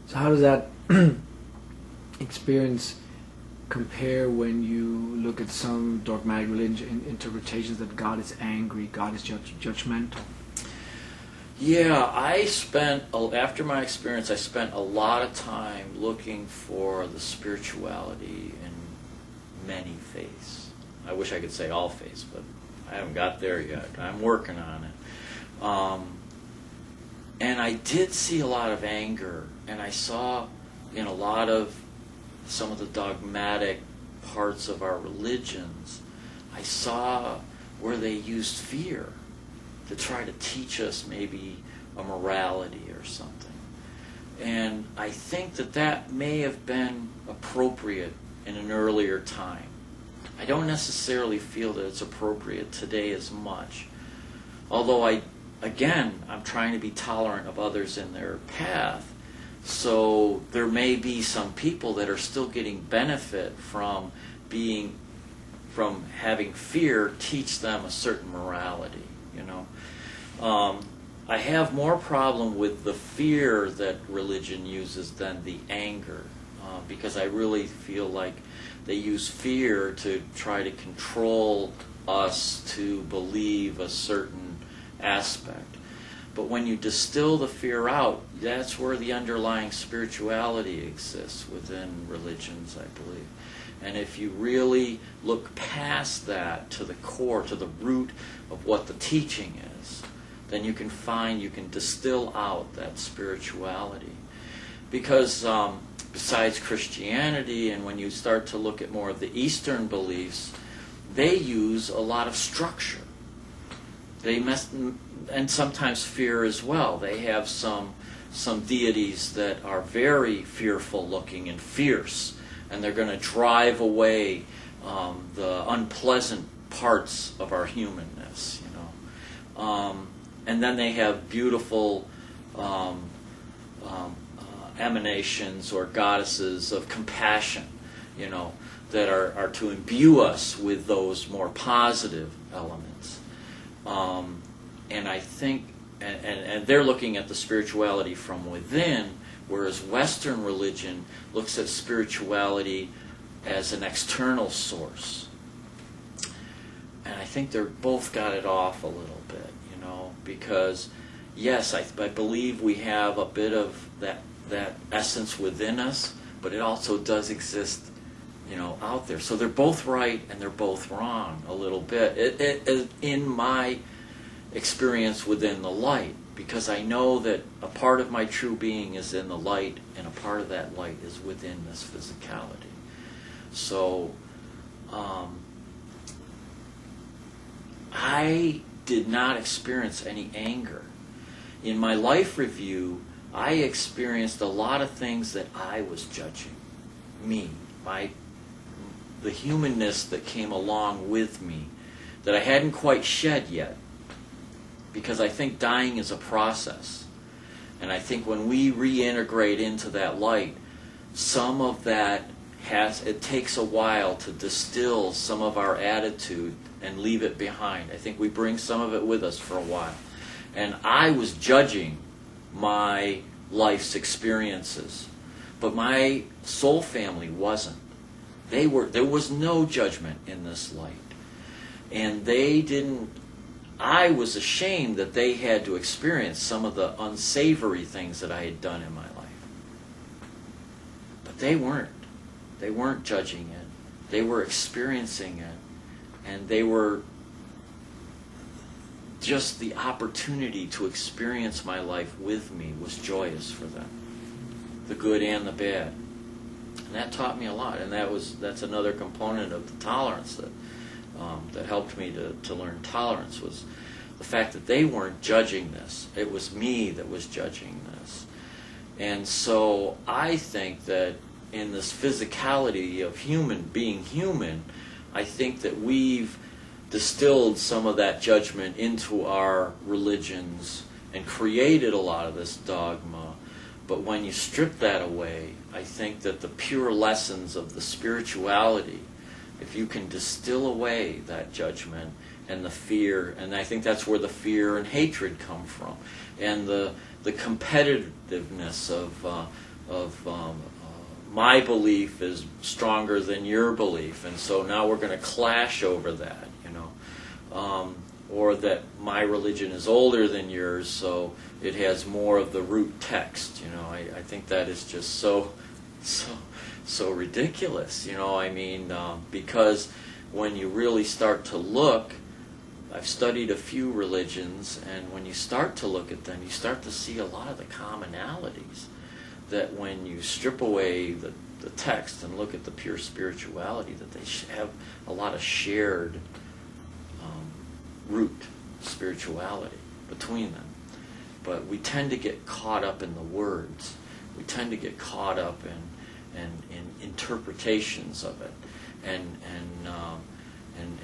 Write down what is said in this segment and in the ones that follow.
So how does that experience compare when you look at some dogmatic religion interpretations that God is angry, God is judgmental? Yeah, after my experience, I spent a lot of time looking for the spirituality in many faiths. I wish I could say all faiths, but I haven't got there yet. I'm working on it. And I did see a lot of anger, and I saw in a lot of some of the dogmatic parts of our religions, I saw where they used fear to try to teach us maybe a morality or something. And I think that may have been appropriate in an earlier time. I don't necessarily feel that it's appropriate today as much. Although I'm trying to be tolerant of others in their path. So there may be some people that are still getting benefit from having fear teach them a certain morality, you know. I have more problem with the fear that religion uses than the anger, because I really feel like they use fear to try to control us to believe a certain aspect. But when you distill the fear out, that's where the underlying spirituality exists within religions, I believe. And if you really look past that to the core, to the root of what the teaching is, then you can distill out that spirituality. Because besides Christianity, and when you start to look at more of the Eastern beliefs, they use a lot of structure. And sometimes fear as well. They have some deities that are very fearful looking and fierce, and they're going to drive away the unpleasant parts of our humanness, you know. And then they have beautiful emanations or goddesses of compassion, you know, that are to imbue us with those more positive elements. And I think, and they're looking at the spirituality from within, whereas Western religion looks at spirituality as an external source. And I think they're both got it off a little bit, you know, because yes, I believe we have a bit of that essence within us, but it also does exist, you know, out there. So they're both right and they're both wrong a little bit. It in my experience within the light, because I know that a part of my true being is in the light, and a part of that light is within this physicality. So I did not experience any anger. In my life review, I experienced a lot of things that I was judging. Me, the humanness that came along with me, that I hadn't quite shed yet. Because I think dying is a process. And I think when we reintegrate into that light, some of that it takes a while to distill some of our attitude and leave it behind. I think we bring some of it with us for a while. And I was judging my life's experiences, but my soul family wasn't. There was no judgment in this light. And I was ashamed that they had to experience some of the unsavory things that I had done in my life. But they weren't. They weren't judging it. They were experiencing it. And they were just the opportunity to experience my life with me was joyous for them. The good and the bad. And that taught me a lot. And that's another component of the tolerance that helped me to learn tolerance, was the fact that they weren't judging this. It was me that was judging this. And so I think that in this physicality of being human, I think that we've distilled some of that judgment into our religions and created a lot of this dogma. But when you strip that away, I think that the pure lessons of the spirituality, if you can distill away that judgment and the fear, and I think that's where the fear and hatred come from, and the competitiveness of my belief is stronger than your belief, and so now we're going to clash over that, or that my religion is older than yours, so it has more of the root text. I think that is just so ridiculous. Because when you really start to look, I've studied a few religions, and when you start to look at them, you start to see a lot of the commonalities. That when you strip away the text and look at the pure spirituality, that they have a lot of shared root spirituality between them. But we tend to get caught up in the words. We tend to get caught up in interpretations of it. And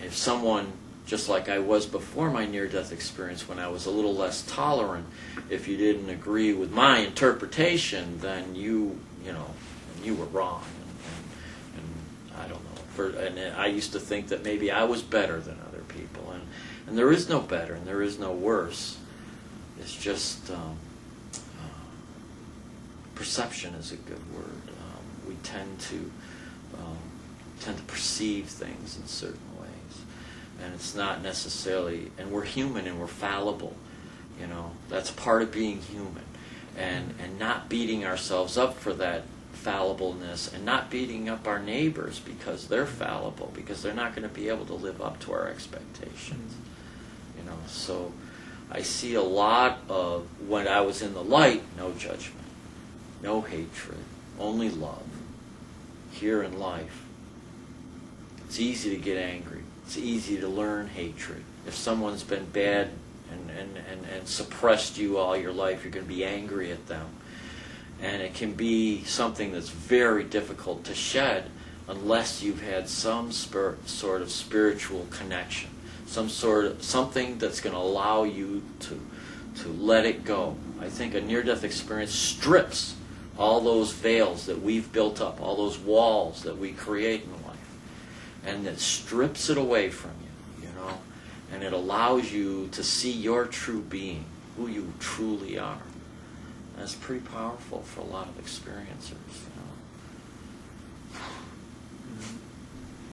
if someone, just like I was before my near-death experience, when I was a little less tolerant, if you didn't agree with my interpretation, then you were wrong. And I don't know. And I used to think that maybe I was better than other people. And there is no better and there is no worse. It's just perception is a good word. We tend to perceive things in certain ways, and it's not necessarily. And we're human and we're fallible. That's part of being human, and not beating ourselves up for that fallibleness, and not beating up our neighbors because they're fallible, because they're not going to be able to live up to our expectations. So I see a lot of, when I was in the light, no judgment, no hatred, only love. Here in life, it's easy to get angry. It's easy to learn hatred. If someone's been bad and suppressed you all your life, you're going to be angry at them. And it can be something that's very difficult to shed unless you've had some sort of spiritual connection, something that's going to allow you to let it go. I think a near-death experience strips all those veils that we've built up, all those walls that we create in life, and it strips it away from you, and it allows you to see your true being, who you truly are. And it's pretty powerful for a lot of experiencers.